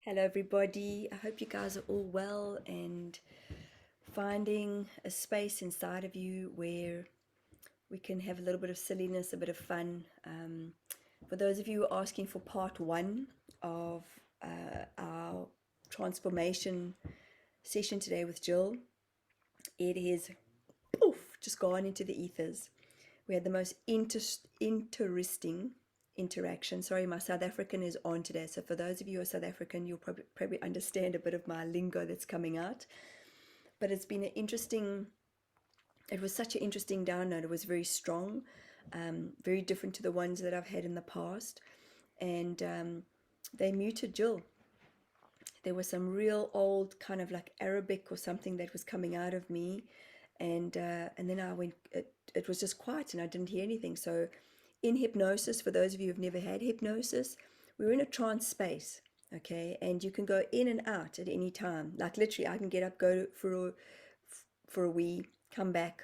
Hello, everybody. I hope you guys are all well and finding a space inside of you where we can have a little bit of silliness, a bit of fun. For those of you asking for part one of our transformation session today with Jill, it is poof, just gone into the ethers. We had the most interesting interaction. Sorry, my South African is on today. So for those of you who are South African, you'll probably understand a bit of my lingo that's coming out. But it's been an interesting, it was such an interesting download. It was very strong, very different to the ones that I've had in the past. And they muted Jill. There was some real old kind of like Arabic or something that was coming out of me. And then I went, it was just quiet and I didn't hear anything. So in hypnosis, for those of you who've never had hypnosis, we're in a trance space, okay? And you can go in and out at any time. Like literally, I can get up, go for a wee, come back,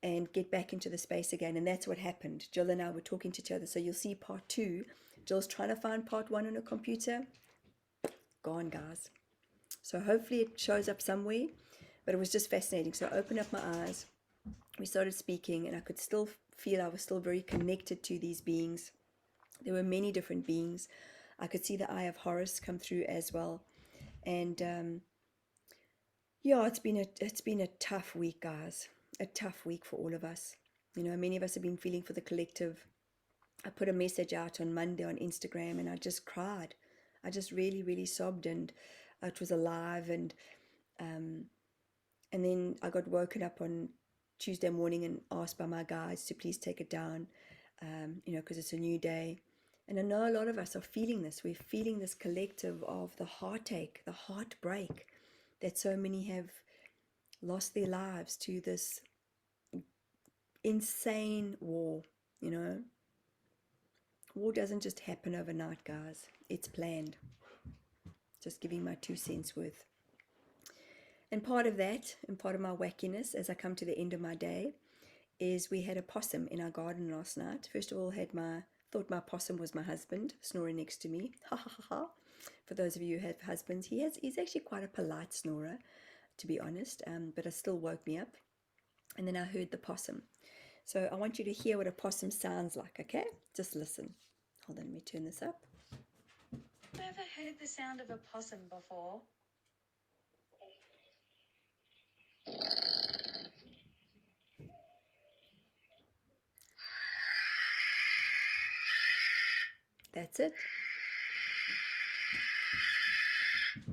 and get back into the space again. And that's what happened. Jill and I were talking to each other. So you'll see part two. Jill's trying to find part one on her computer. Gone, guys. So hopefully it shows up somewhere. But it was just fascinating. So I opened up my eyes. We started speaking, and I could still feel I was still very connected to these beings. There were many different beings. I could see the eye of Horus come through as well. And yeah, it's been a tough week, guys. A tough week for all of us. You know, many of us have been feeling for the collective. I put a message out on Monday on Instagram, and I just cried. I just really, really sobbed, and it was alive. And then I got woken up on Tuesday morning and asked by my guides to please take it down, because it's a new day. And I know a lot of us are feeling this. We're feeling this collective of the heartache, the heartbreak that so many have lost their lives to this insane war, you know. War doesn't just happen overnight, guys. It's planned. Just giving my 2 cents worth. And part of that, and part of my wackiness as I come to the end of my day, is we had a possum in our garden last night. First of all, thought my possum was my husband snoring next to me. Ha ha ha ha. For those of you who have husbands, he's actually quite a polite snorer, to be honest, but it still woke me up. And then I heard the possum. So I want you to hear what a possum sounds like, okay? Just listen. Hold on, let me turn this up. Ever heard the sound of a possum before? That's it.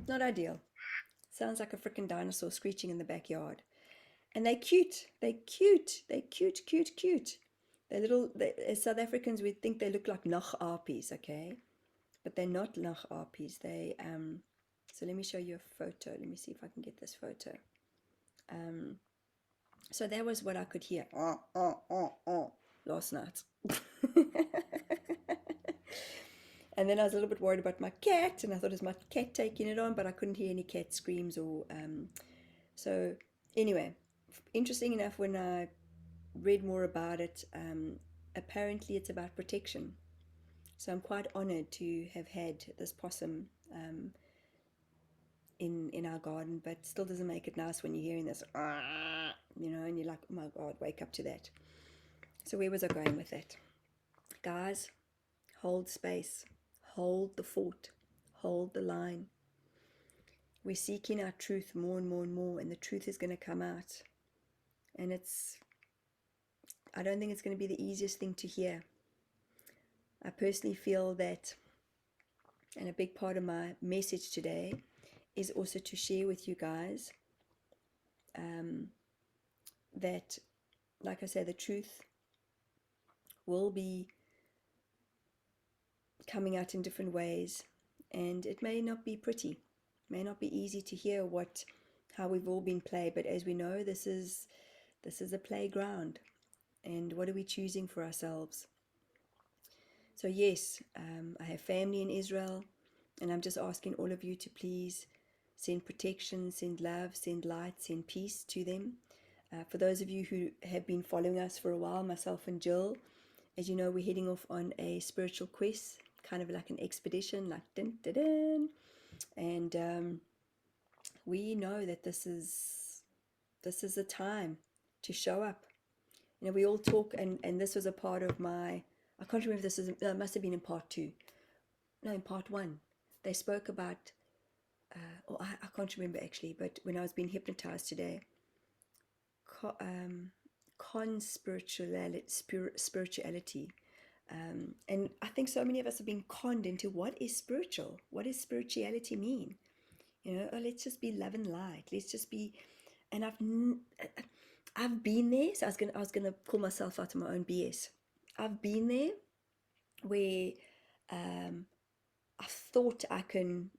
Not ideal. Sounds like a freaking dinosaur screeching in the backyard. And they're cute. They're cute. They're cute, cute, cute. As South Africans, we think they look like nachtharpies, okay? But they're not nachtharpies. So let me show you a photo. Let me see if I can get this photo. So that was what I could hear last night. And then I was a little bit worried about my cat, and I thought it was my cat taking it on, but I couldn't hear any cat screams or. So anyway, interesting enough, when I read more about it, apparently it's about protection. So I'm quite honored to have had this possum in our garden, but still doesn't make it nice when you're hearing this, and you're like, oh my God, wake up to that. So where was I going with that? Guys, hold space, hold the fort, hold the line. We're seeking our truth more and more and more, and the truth is going to come out. And I don't think it's going to be the easiest thing to hear. I personally feel that, and a big part of my message today is also to share with you guys that, like I say, the truth will be coming out in different ways, and it may not be pretty, may not be easy to hear how we've all been played, but as we know, this is a playground, and what are we choosing for ourselves? So yes, I have family in Israel, and I'm just asking all of you to please send protection, send love, send light, send peace to them. For those of you who have been following us for a while, myself and Jill, as you know, we're heading off on a spiritual quest kind of like an expedition, like dun, dun, dun. And we know that this is a time to show up. We all talk, and this was a part of my, I can't remember if this is, it must have been in part 2. No, in part 1. They spoke about, or I can't remember actually, but when I was being hypnotized today, spirituality. And I think so many of us have been conned into what is spiritual? What does spirituality mean? Oh, let's just be love and light. Let's just be, and I've been there. So I was gonna pull myself out of my own BS. I've been there where I thought I can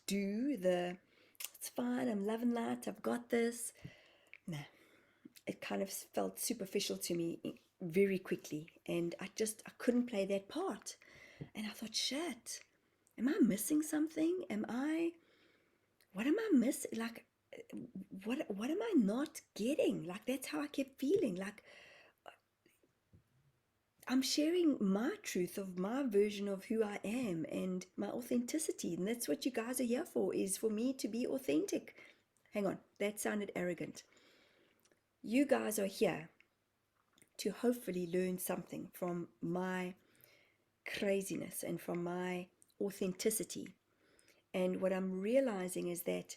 do it's fine, I'm love and light, I've got this. No, it kind of felt superficial to me very quickly, and I couldn't play that part. And I thought, shit, am I missing something? What am I missing? Like, what am I not getting? Like, that's how I kept feeling. Like, I'm sharing my truth of my version of who I am and my authenticity. And that's what you guys are here for, is for me to be authentic. Hang on, that sounded arrogant. You guys are here to hopefully learn something from my craziness and from my authenticity. And what I'm realizing is that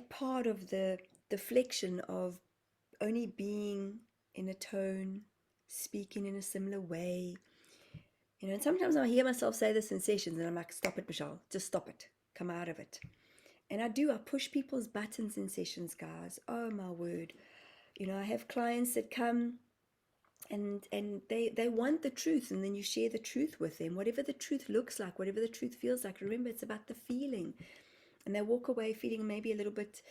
part of the deflection of only being in a tone, speaking in a similar way, and sometimes I hear myself say this in sessions and I'm like, stop it, Michelle, just stop it, come out of it. And I push people's buttons in sessions, guys. Oh my word. I have clients that come and they want the truth, and then you share the truth with them, whatever the truth looks like, whatever the truth feels like. Remember, it's about the feeling. And they walk away feeling maybe a little bit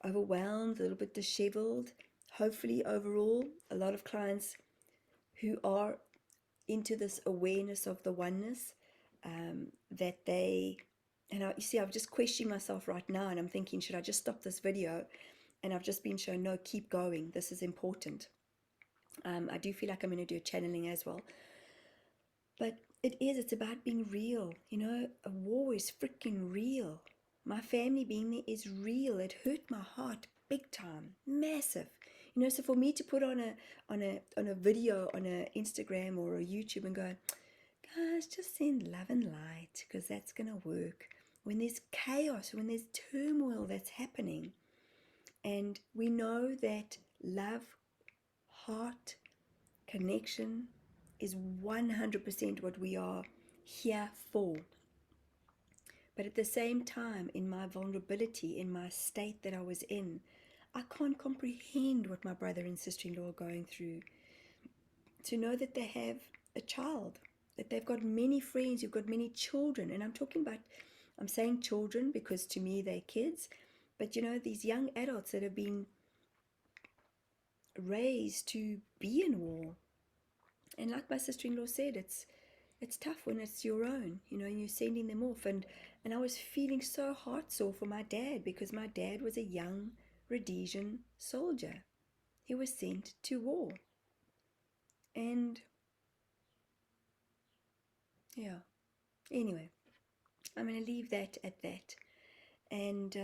overwhelmed, a little bit disheveled. Hopefully, overall, a lot of clients who are into this awareness of the oneness, that they, and you see, I've just questioned myself right now, and I'm thinking, should I just stop this video? And I've just been shown, no, keep going. This is important. I do feel like I'm going to do a channeling as well. But it's about being real. A war is freaking real. My family being there is real. It hurt my heart big time, massive. So for me to put on a video on a Instagram or a YouTube and go, guys, just send love and light, because that's gonna work. When there's chaos, when there's turmoil that's happening, and we know that love, heart, connection is 100% what we are here for. But at the same time, in my vulnerability, in my state that I was in, I can't comprehend what my brother and sister-in-law are going through. To know that they have a child, that they've got many friends, who've got many children. And I'm saying children because to me they're kids. But these young adults that have been raised to be in war. And like my sister-in-law said, it's tough when it's your own, and you're sending them off. And I was feeling so heart sore for my dad, because my dad was a young Rhodesian soldier. He was sent to war. And yeah, anyway, I'm going to leave that at that. And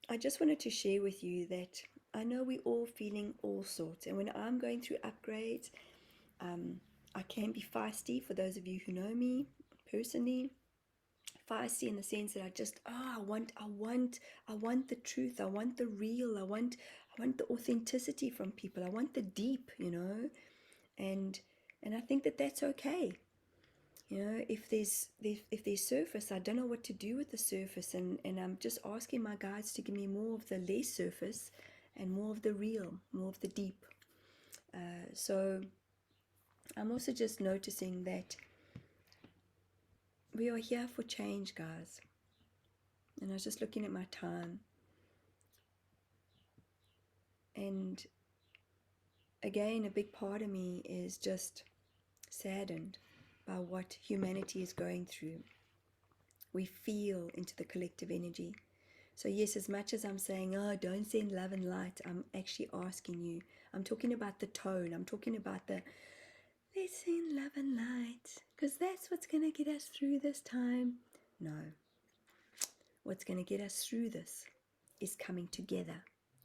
I just wanted to share with you that I know we're all feeling all sorts. And when I'm going through upgrades, I can be feisty. For those of you who know me personally, feisty in the sense that I want the truth. I want the real. I want the authenticity from people. I want the deep, and I think that that's okay. If there's surface, I don't know what to do with the surface, and I'm just asking my guides to give me more of the less surface and more of the real, more of the deep. So I'm also just noticing that we are here for change, guys. And I was just looking at my time, and again, a big part of me is just saddened by what humanity is going through. We feel into the collective energy. So yes, as much as I'm saying, oh, don't send love and light, I'm actually asking you. I'm talking about the tone. I'm talking about let's send love and light, because that's what's going to get us through this time. No. What's going to get us through this is coming together.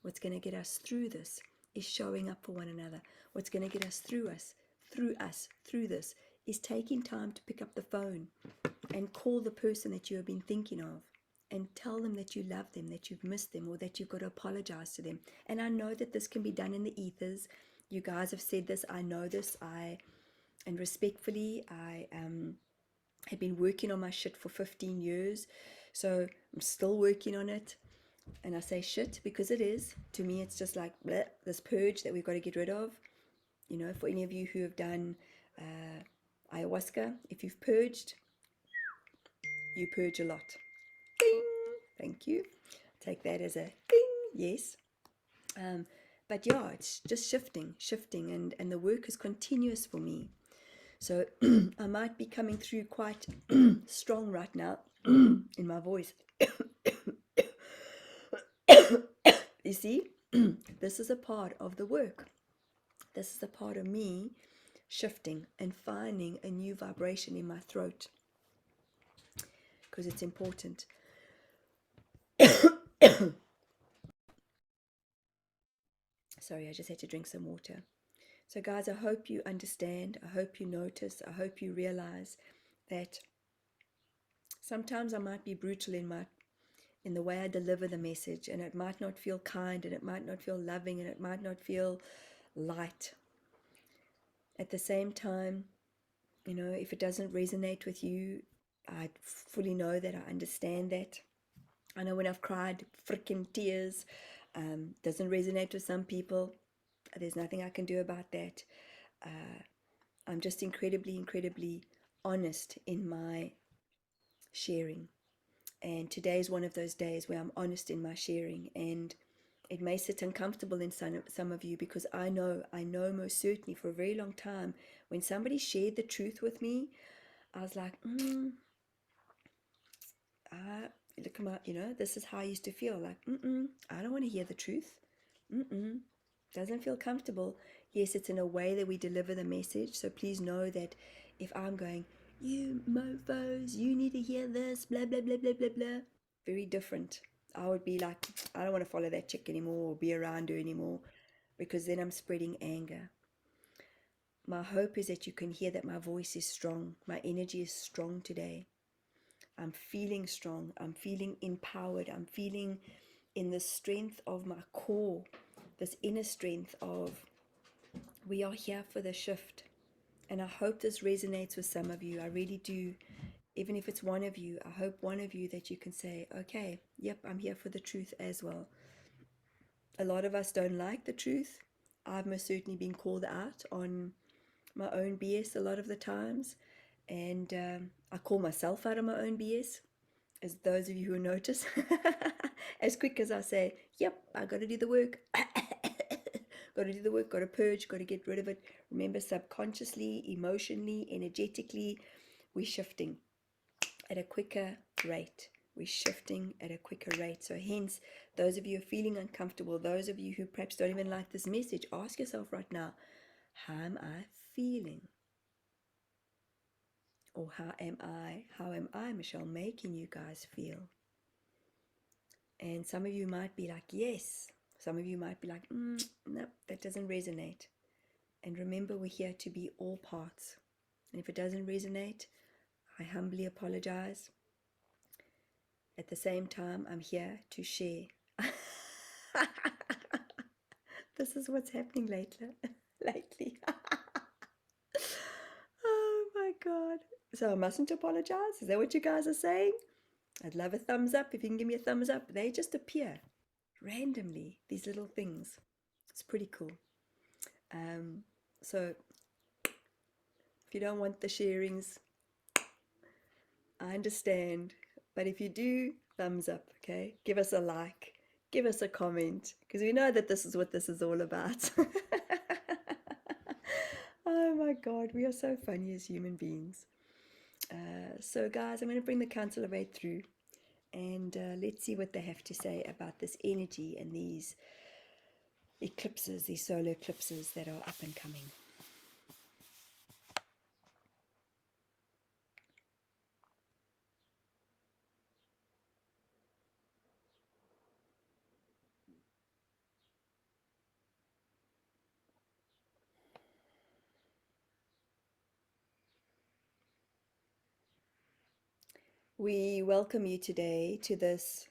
What's going to get us through this is showing up for one another. What's going to get us through this is taking time to pick up the phone and call the person that you have been thinking of and tell them that you love them, that you've missed them, or that you've got to apologize to them. And I know that this can be done in the ethers. You guys have said this. I know this. And respectfully, I have been working on my shit for 15 years. So I'm still working on it. And I say shit because it is. To me, it's just like bleh, this purge that we've got to get rid of. You know, for any of you who have done ayahuasca, if you've purged, you purge a lot. Ding! Thank you. Take that as a ding, yes. But yeah, it's just shifting, and the work is continuous for me. So I might be coming through quite strong right now in my voice. You see, this is a part of the work. This is a part of me shifting and finding a new vibration in my throat, because it's important. Sorry, I just had to drink some water. So guys, I hope you understand. I hope you notice. I hope you realize that sometimes I might be brutal in the way I deliver the message, and it might not feel kind, and it might not feel loving, and it might not feel light. At the same time, you know, if it doesn't resonate with you, I fully know that. I understand that. I know when I've cried freaking tears, doesn't resonate with some people. There's nothing I can do about that. I'm just incredibly honest in my sharing. And today is one of those days where I'm honest in my sharing. And it may sit uncomfortable in some of you, because I know most certainly for a very long time, when somebody shared the truth with me, I was like, look at my, you know, this is how I used to feel. Like, I don't want to hear the truth. Doesn't feel comfortable. Yes, it's in a way that we deliver the message. So please know that if I'm going, you mofos, you need to hear this, blah, blah, blah, blah, blah, blah, very different. I would be like, I don't want to follow that chick anymore or be around her anymore, because then I'm spreading anger. My hope is that you can hear that my voice is strong. My energy is strong today. I'm feeling strong. I'm feeling empowered. I'm feeling in the strength of my core, this inner strength of, we are here for the shift. And I hope this resonates with some of you. I really do. Even if it's one of you, I hope one of you that you can say, okay, yep, I'm here for the truth as well. A lot of us don't like the truth. I've most certainly been called out on my own BS a lot of the times. And I call myself out on my own BS, as those of you who notice. As quick as I say, yep, I got to do the work. Got to do the work, got to purge, got to get rid of it. Remember, subconsciously, emotionally, energetically, we're shifting at a quicker rate. We're shifting at a quicker rate. So hence, those of you who are feeling uncomfortable, those of you who perhaps don't even like this message, ask yourself right now, how am I feeling? Or how am I, Michelle, making you guys feel? And some of you might be like, yes. Some of you might be like, nope, that doesn't resonate. And remember, we're here to be all parts. And if it doesn't resonate, I humbly apologize. At the same time, I'm here to share. This is what's happening lately. Oh my God. So I mustn't apologize? Is that what you guys are saying? I'd love a thumbs up. If you can give me a thumbs up. They just appear randomly, these little things. It's pretty cool. So if you don't want the sharings, I understand. But if you do, thumbs up, okay? Give us a like. Give us a comment. Because we know that this is what this is all about. Oh my God, we are so funny as human beings. So guys, I'm going to bring the Council of Eight through. And let's see what they have to say about this energy and these eclipses, these solar eclipses that are up and coming. We welcome you today to this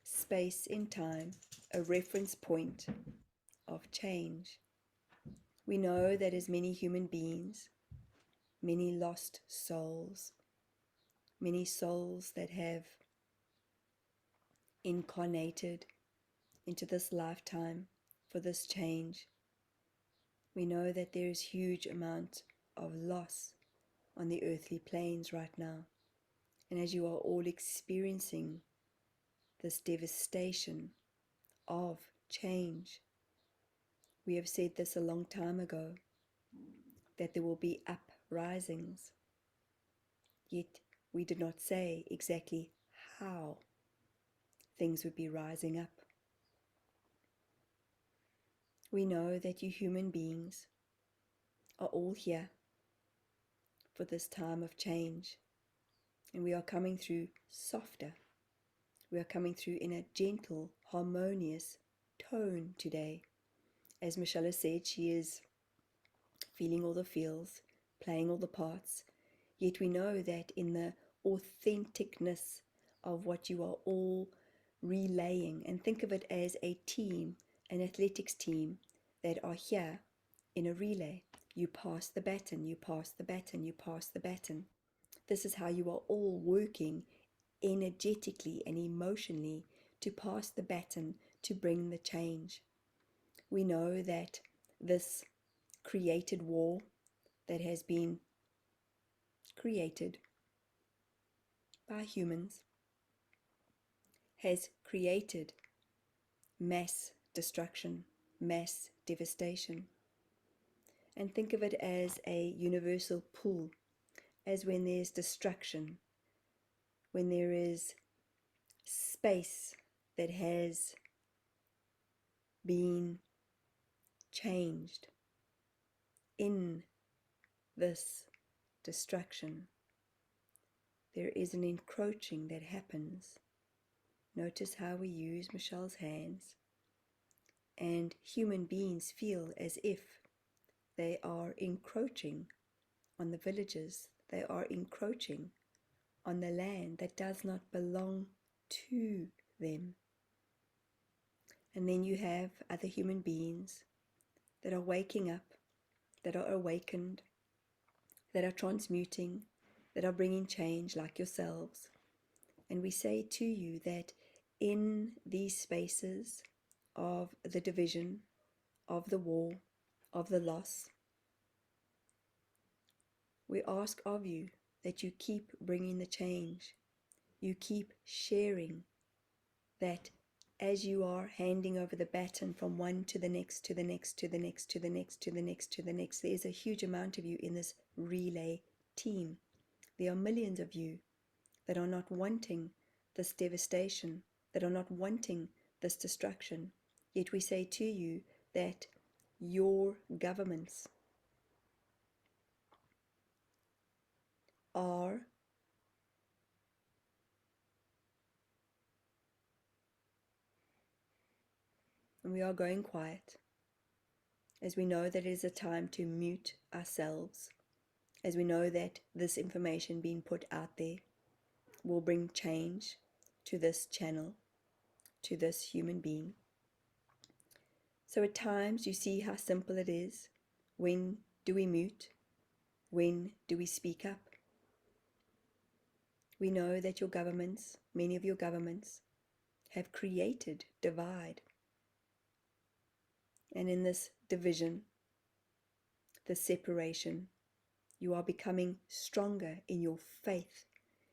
space in time, a reference point of change. We know that as many human beings, many lost souls, many souls that have incarnated into this lifetime for this change, we know that there is huge amount of loss on the earthly planes right now. And as you are all experiencing this devastation of change, we have said this a long time ago, that there will be uprisings. Yet we did not say exactly how things would be rising up. We know that you human beings are all here for this time of change, and we are coming through softer. We are coming through in a gentle, harmonious tone today. As Michelle has said, she is feeling all the feels, playing all the parts, yet we know that in the authenticness of what you are all relaying, and think of it as a team, an athletics team that are here in a relay. You pass the baton, you pass the baton, you pass the baton. This is how you are all working energetically and emotionally to pass the baton, to bring the change. We know that this created war that has been created by humans has created mass destruction, mass devastation. And think of it as a universal pull, as when there's destruction, when there is space that has been changed in this destruction, there is an encroaching that happens. Notice how we use Michelle's hands, and human beings feel as if they are encroaching on the villages, they are encroaching on the land that does not belong to them. And then you have other human beings that are waking up, that are awakened, that are transmuting, that are bringing change like yourselves. And we say to you that in these spaces of the division, of the war, of the loss, we ask of you that you keep bringing the change. You keep sharing that as you are handing over the baton from one to the next, to the next, to the next, to the next, to the next, to the next, there is a huge amount of you in this relay team. There are millions of you that are not wanting this devastation, that are not wanting this destruction. Yet we say to you that your governments are and we are going quiet, as we know that it is a time to mute ourselves, as we know that this information being put out there will bring change to this channel, to this human being. So at times you see how simple it is. When do we mute? When do we speak up? We know that your governments, many of your governments, have created divide. And in this division, the separation, you are becoming stronger in your faith.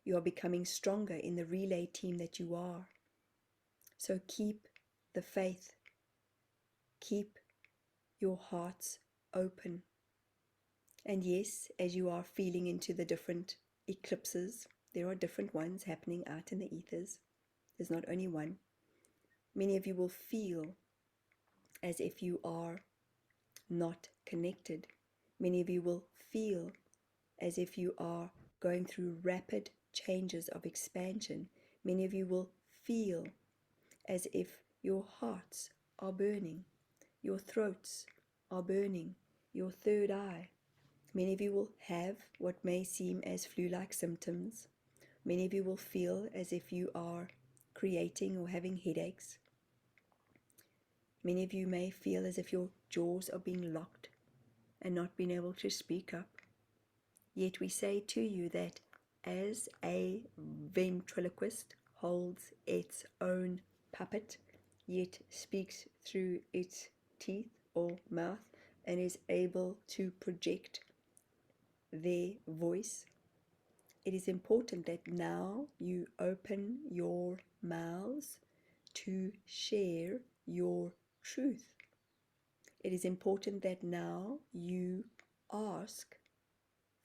You are becoming stronger in the relay team that you are. So keep the faith. Keep your hearts open. And yes, as you are feeling into the different eclipses, there are different ones happening out in the ethers. There's not only one. Many of you will feel as if you are not connected. Many of you will feel as if you are going through rapid changes of expansion. Many of you will feel as if your hearts are burning, your throats are burning, your third eye. Many of you will have what may seem as flu-like symptoms, Many of you will feel as if you are creating or having headaches. Many of you may feel as if your jaws are being locked and not being able to speak up. Yet we say to you that as a ventriloquist holds its own puppet, yet speaks through its teeth or mouth and is able to project their voice, it is important that now you open your mouths to share your truth. It is important that now you ask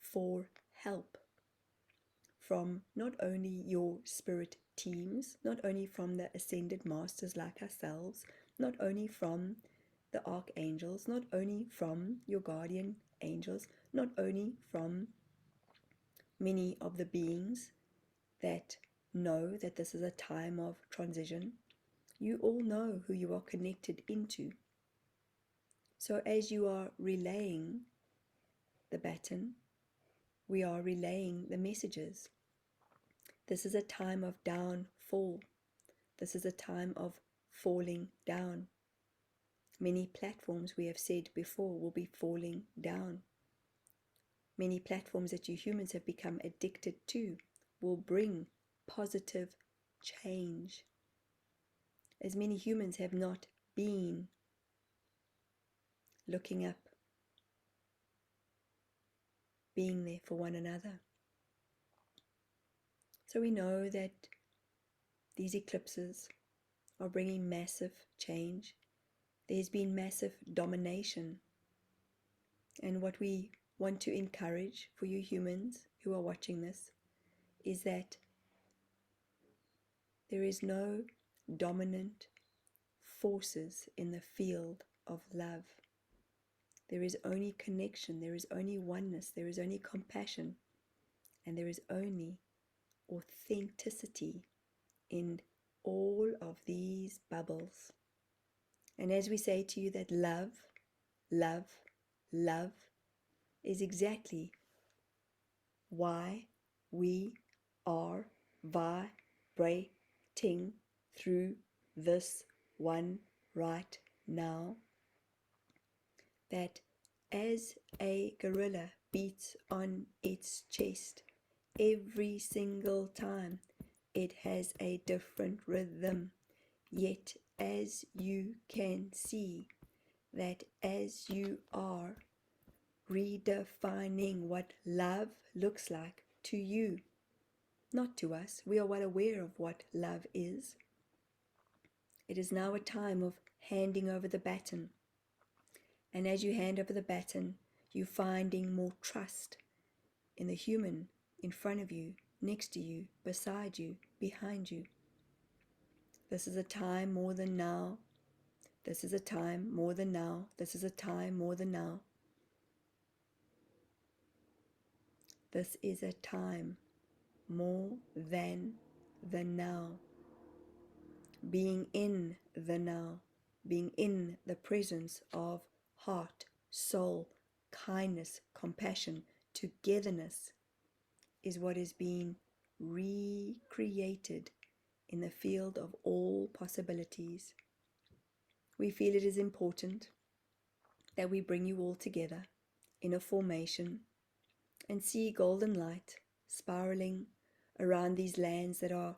for help from not only your spirit teams, not only from the ascended masters like ourselves, not only from the archangels, not only from your guardian angels, not only from many of the beings that know that this is a time of transition. You all know who you are connected into. So as you are relaying the baton, we are relaying the messages. This is a time of downfall. This is a time of falling down. Many platforms, we have said before, will be falling down. Many platforms that you humans have become addicted to will bring positive change. As many humans have not been looking up, being there for one another. So we know that these eclipses are bringing massive change. There's been massive domination. And what we want to encourage for you humans who are watching this is that there is no dominant forces in the field of love. There is only connection, there is only oneness, there is only compassion, and there is only authenticity in all of these bubbles. And as we say to you that love, love, love is exactly why we are vibrating through this one right now, that as a gorilla beats on its chest every single time, it has a different rhythm. Yet as you can see, that as you are redefining what love looks like to you, not to us, we are well aware of what love is. It is now a time of handing over the baton. And as you hand over the baton, you're finding more trust in the human in front of you, next to you, beside you, behind you. This is a time more than now. This is a time more than now. This is a time more than now. This is a time more than the now. Being in the now, being in the presence of heart, soul, kindness, compassion, togetherness is what is being recreated in the field of all possibilities. We feel it is important that we bring you all together in a formation and see golden light spiraling around these lands that are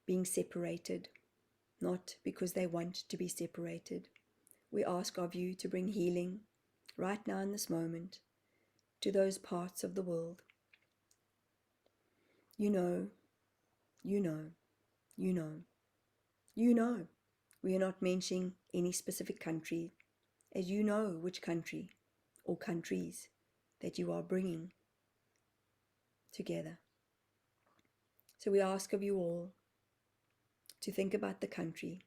being separated, not because they want to be separated. We ask of you to bring healing right now in this moment to those parts of the world. You know, you know, you know, you know. We are not mentioning any specific country, as you know which country or countries that you are bringing together. So we ask of you all to think about the country,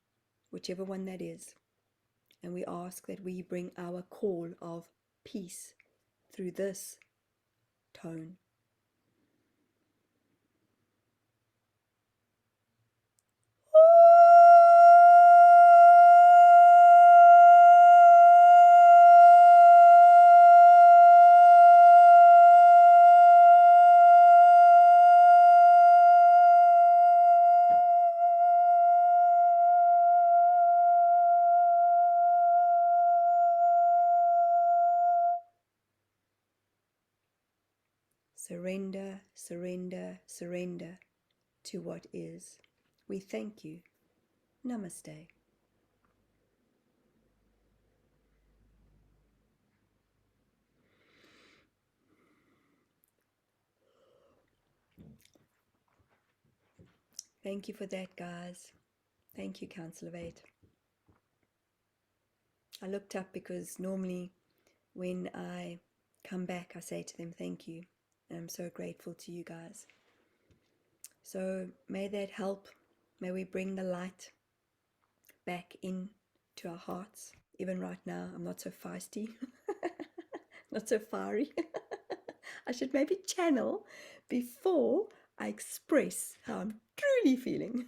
whichever one that is, and we ask that we bring our call of peace through this tone. surrender, surrender to what is. We thank you. Namaste. Thank you for that, guys. Thank you, Council of Eight. I looked up because normally when I come back, I say to them, thank you. And I'm so grateful to you guys. So may that help. May we bring the light back into our hearts. Even right now, I'm not so feisty, not so fiery. I should maybe channel before I express how I'm truly feeling.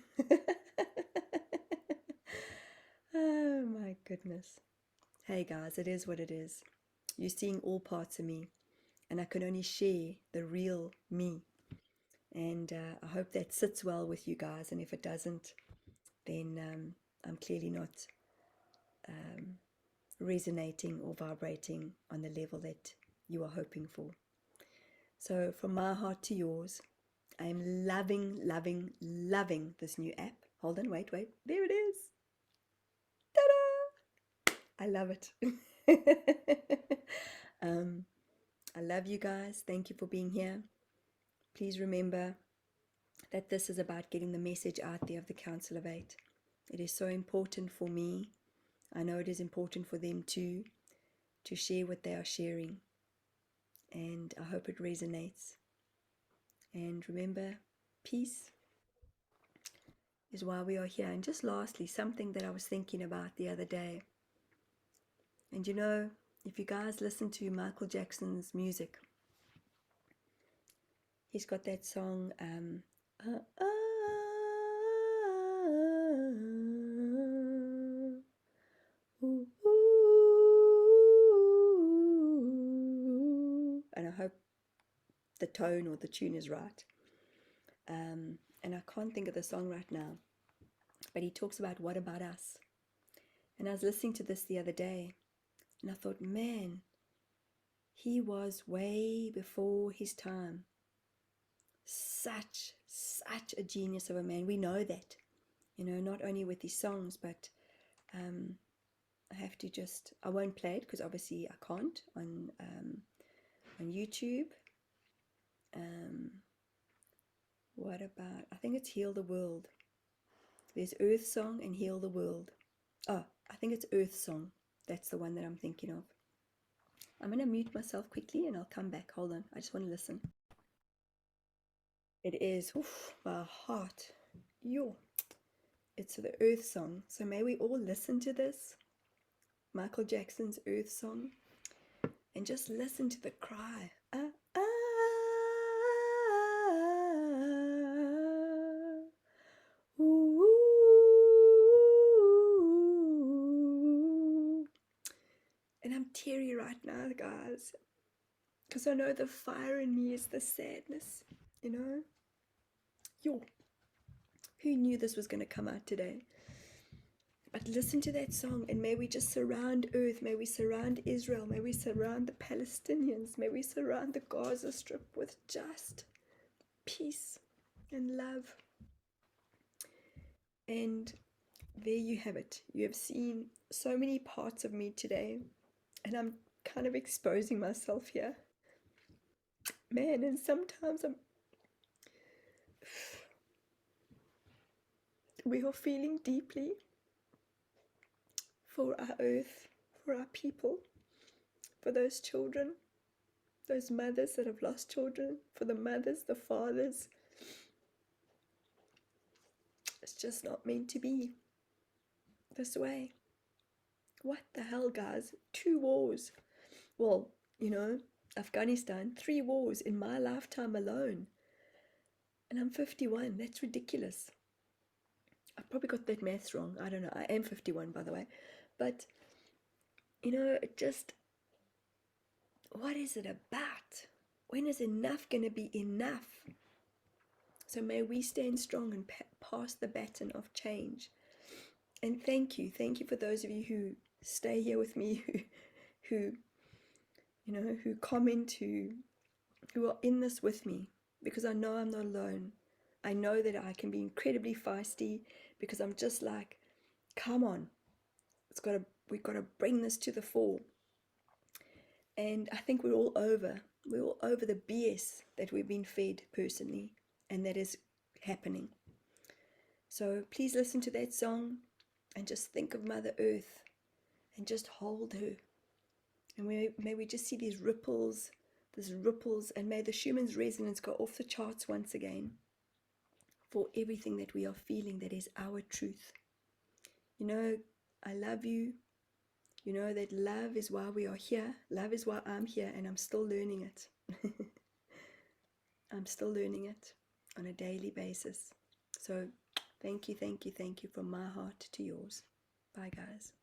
Oh my goodness. Hey guys, it is what it is. You're seeing all parts of me, and I can only share the real me. And I hope that sits well with you guys. And if it doesn't, then I'm clearly not resonating or vibrating on the level that you are hoping for. So from my heart to yours, I am loving, loving, loving this new app. Hold on, wait. There it is. Ta-da! I love it. I love you guys. Thank you for being here. Please remember that this is about getting the message out there of the Council of Eight. It is so important for me. I know it is important for them too, to share what they are sharing. And I hope it resonates. And remember, peace is why we are here. And just lastly, something that I was thinking about the other day. And you know, if you guys listen to Michael Jackson's music, he's got that song, ooh, ooh, and I hope the tone or the tune is right. And I can't think of the song right now, but he talks about what about us. And I was listening to this the other day, and I thought, man, he was way before his time. Such a genius of a man. We know that, you know, not only with his songs, but I have to just, I won't play it because obviously I can't on YouTube. What about, I think it's Heal the World. There's Earth Song and Heal the World. Oh, I think it's Earth Song. That's the one that I'm thinking of. I'm going to mute myself quickly and I'll come back. Hold on. I just want to listen. It is, oof, my heart. Yo. It's the Earth Song. So may we all listen to this. Michael Jackson's Earth Song. And just listen to the cry. And I'm teary right now, guys, because I know the fire in me is the sadness, you know. Yo, who knew this was going to come out today? But listen to that song, and may we just surround Earth, may we surround Israel, may we surround the Palestinians, may we surround the Gaza Strip with just peace and love. And there you have it. You have seen so many parts of me today, and I'm kind of exposing myself here. Man, and sometimes we are feeling deeply for our earth, for our people, for those children, those mothers that have lost children, for the mothers, the fathers. It's just not meant to be this way. What the hell, guys? 2 wars. Well, you know, Afghanistan, 3 wars in my lifetime alone. And I'm 51. That's ridiculous. I probably got that maths wrong. I don't know. I am 51, by the way. But, you know, it just, what is it about? When is enough going to be enough? So may we stand strong and pass the baton of change. And thank you for those of you who stay here with me, who you know, who comment, who are in this with me. because I know I'm not alone. I know that I can be incredibly feisty because I'm just like, come on, we've got to bring this to the fore. And I think we're all over the BS that we've been fed personally, and that is happening. So please listen to that song and just think of Mother Earth and just hold her. And may we just see these ripples, and may the Schumann's resonance go off the charts once again for everything that we are feeling that is our truth. You know, I love you. You know that love is why we are here. Love is why I'm here, and I'm still learning it. I'm still learning it on a daily basis. So thank you from my heart to yours. Bye, guys.